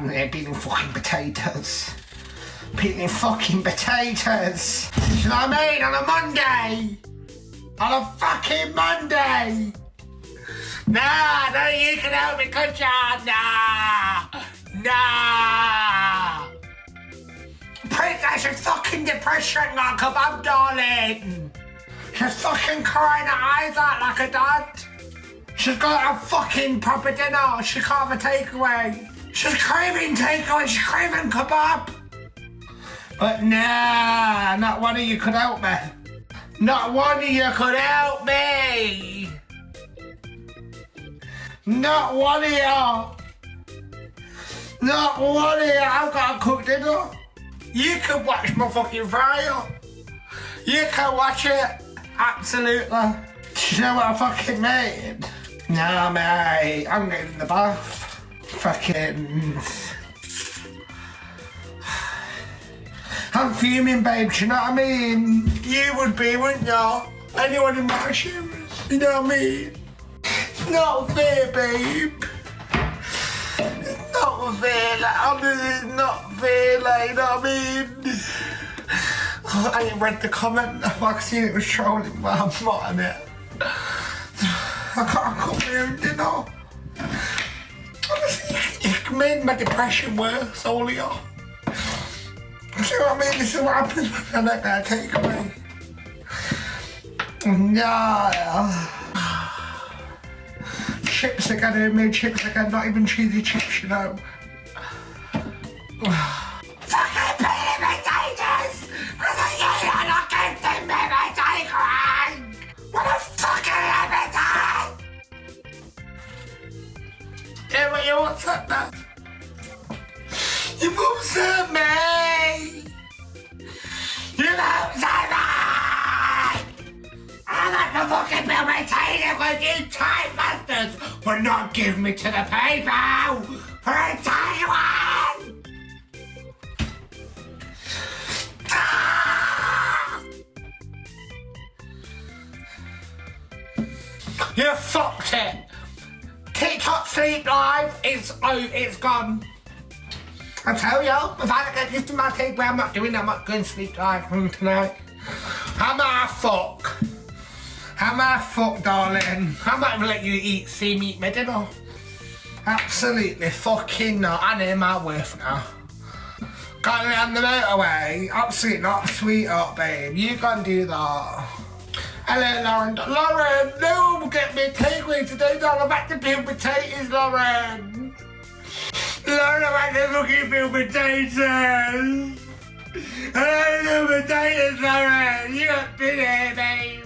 I'm there peeling fucking potatoes. Peeling fucking potatoes. You know what I mean? On a Monday. On a fucking Monday. Nah, no, you can help me, could ya? Nah. Princess is fucking depression on kebab, darling. She's fucking crying her eyes out like a dad. She's got a fucking proper dinner. She can't have a takeaway. She's craving takeaway. She's craving kebab. But nah, not one of you could help me. Not one of you could help me. Not one of you. Not one of you. I've got to cook dinner. You can watch my fucking fryer. You can watch it. Absolutely. Do you know what I fucking made? Nah, mate. I'm getting in the bath. Fucking... I'm fuming, babe. Do you know what I mean? You would be, wouldn't you? Anyone in my shoes. You know what I mean? It's not fair, babe. It's not fair. Like, honestly, it's not fair. Like, you know what I mean? I ain't read the comment. I seen it was trolling, but I'm not on it. I can't cook my own dinner. Honestly, you made my depression worse, all of you. See what I mean? This is what happens when I don't get a takeaway. Yeah. Chips again, homemade chips again, not even cheesy chips, you know. Fucking peeling potatoes! You're not giving me my takeaway! What a fucking appetite! Yeah, what you want something? You upset me! You upset me! I like the fucking bill potato because you time bastards would not give me to the people for a Taiwan! You fucked it! TikTok sleep live is it's gone. I tell you, if I don't get used to my takeaway, I'm not doing that. I'm not going to sleep live from tonight. I'm a fuck. I'm a fuck, darling. I'm not even let you see me eat my dinner. Absolutely fucking not. I know my worth now. Got me on the motorway. Absolutely not, sweetheart, babe. You can do that. Hello, Lauren. Lauren, no, get me a takeaway today, darling. I'm back to peeled potatoes, Lauren. Lauren, I'm back to fucking peeled potatoes. Hello, potatoes, Lauren. You got been here, babe.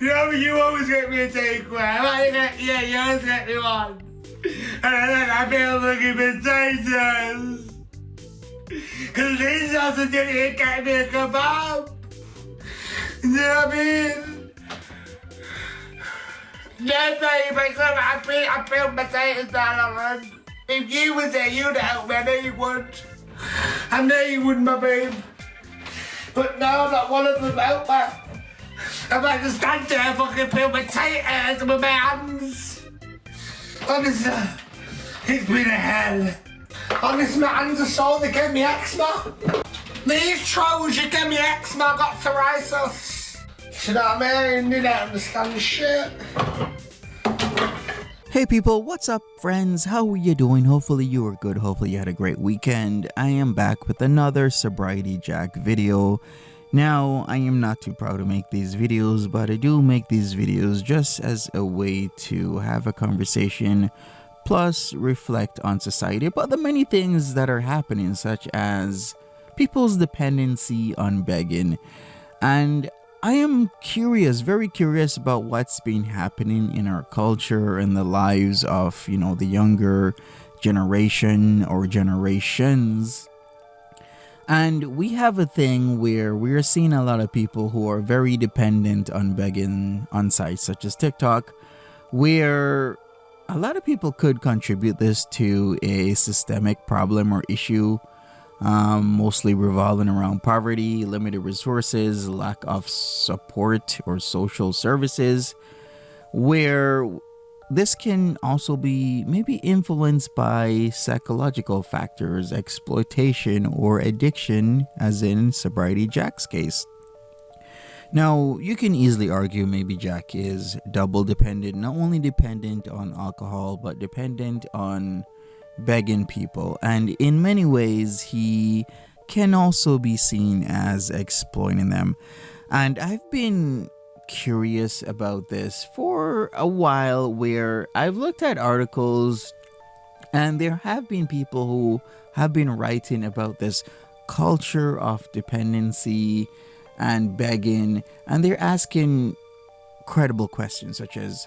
You know, you always get me a takeaway. Yeah, you always get me one. And then I feel fucking potatoes. Cause these doesn't get me a kebab. You know what I mean? No, babe, I peeled potatoes down, Lauren. If you was there, you'd help me. I know you would. I know you would, my babe. But no, not one of them helped me. I'm like to stand there and fucking peel potatoes with my hands. Honestly, it's been a hell. Honestly, my hands are sore, they gave me eczema. These trolls, you gave me eczema, I got psoriasis. You know what I mean? You don't understand the shit. Hey people, what's up friends? How are you doing? Hopefully you are good. Hopefully you had a great weekend. I am back with another Sobriety Jack video. Now, I am not too proud to make these videos, but I do make these videos just as a way to have a conversation, plus reflect on society about the many things that are happening, such as people's dependency on begging. And I am curious, very curious about what's been happening in our culture and the lives of, you know, the younger generation or generations. And we have a thing where we're seeing a lot of people who are very dependent on begging on sites such as TikTok, where a lot of people could contribute this to a systemic problem or issue, mostly revolving around poverty, limited resources, lack of support or social services, where this can also be maybe influenced by psychological factors, exploitation, or addiction, as in Sobriety Jack's case. Now, you can easily argue maybe Jack is double dependent, not only dependent on alcohol, but dependent on begging people. And in many ways, he can also be seen as exploiting them. And I've been curious about this for a while, where I've looked at articles and there have been people who have been writing about this culture of dependency and begging, and they're asking credible questions such as,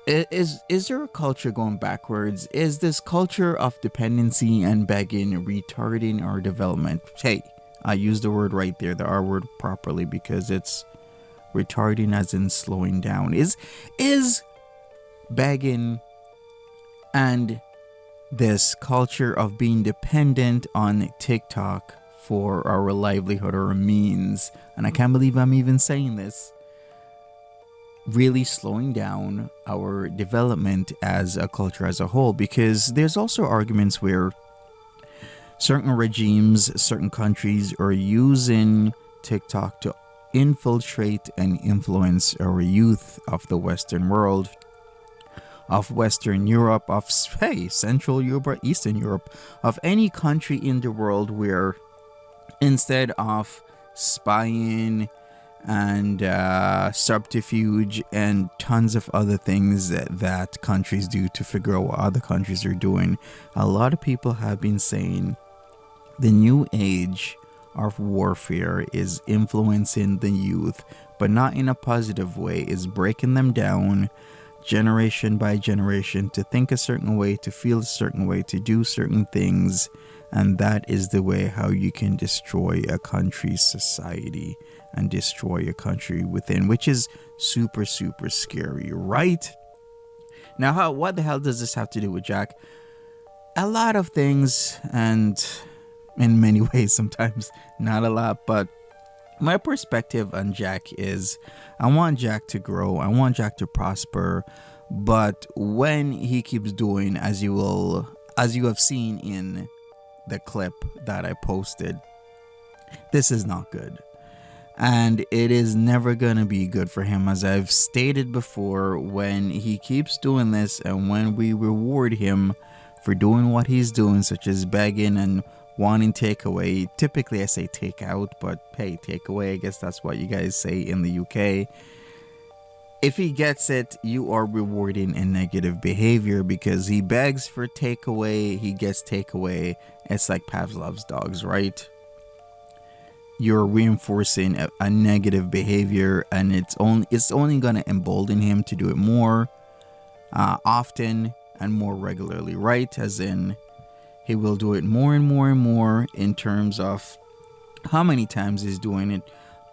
is there a culture going backwards? Is this culture of dependency and begging retarding our development? Hey, I used the word right there, the R word, properly, because it's retarding as in slowing down. Is begging and this culture of being dependent on TikTok for our livelihood or means, and I can't believe I'm even saying this, really slowing down our development as a culture as a whole? Because there's also arguments where certain regimes, certain countries are using TikTok to infiltrate and influence our youth of the Western world, of Western Europe, of Central Europe or Eastern Europe, of any country in the world, where instead of spying and subterfuge and tons of other things that countries do to figure out what other countries are doing, a lot of people have been saying the new age of warfare is influencing the youth, but not in a positive way. Is breaking them down generation by generation to think a certain way, to feel a certain way, to do certain things. And that is the way how you can destroy a country's society and destroy a country within, which is super, super scary, right? Now, what the hell does this have to do with Jack? A lot of things, and in many ways, sometimes not a lot, but my perspective on Jack is, I want Jack to grow, I want Jack to prosper, but when he keeps doing, as you have seen in the clip that I posted, this is not good, and it is never gonna be good for him. As I've stated before, when he keeps doing this and when we reward him for doing what he's doing, such as begging and wanting takeaway, typically I say takeout, but hey, takeaway, I guess that's what you guys say in the UK. If he gets it, you are rewarding a negative behavior, because he begs for takeaway, he gets takeaway. It's like Pavlov's dogs, right? You're reinforcing a negative behavior, and it's only going to embolden him to do it more often and more regularly, right? As in, he will do it more and more and more in terms of how many times he's doing it,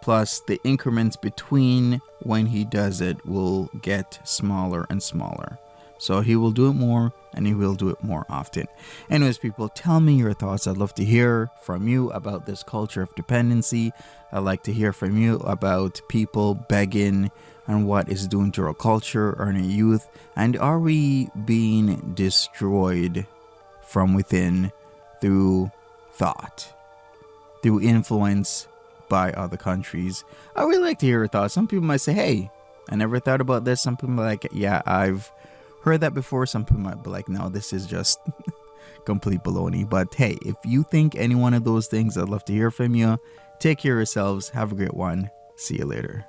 plus the increments between when he does it will get smaller and smaller. So he will do it more, and he will do it more often. Anyways, people, tell me your thoughts. I'd love to hear from you about this culture of dependency. I'd like to hear from you about people begging and what it's doing to our culture or our youth. And are we being destroyed from within through thought, through influence by other countries? I really like to hear your thoughts. Some people might say, hey, I never thought about this. Some people are like, yeah, I've heard that before. Some people might be like, no, this is just complete baloney. But hey, if you think any one of those things, I'd love to hear from you. Take care of yourselves. Have a great one. See you later.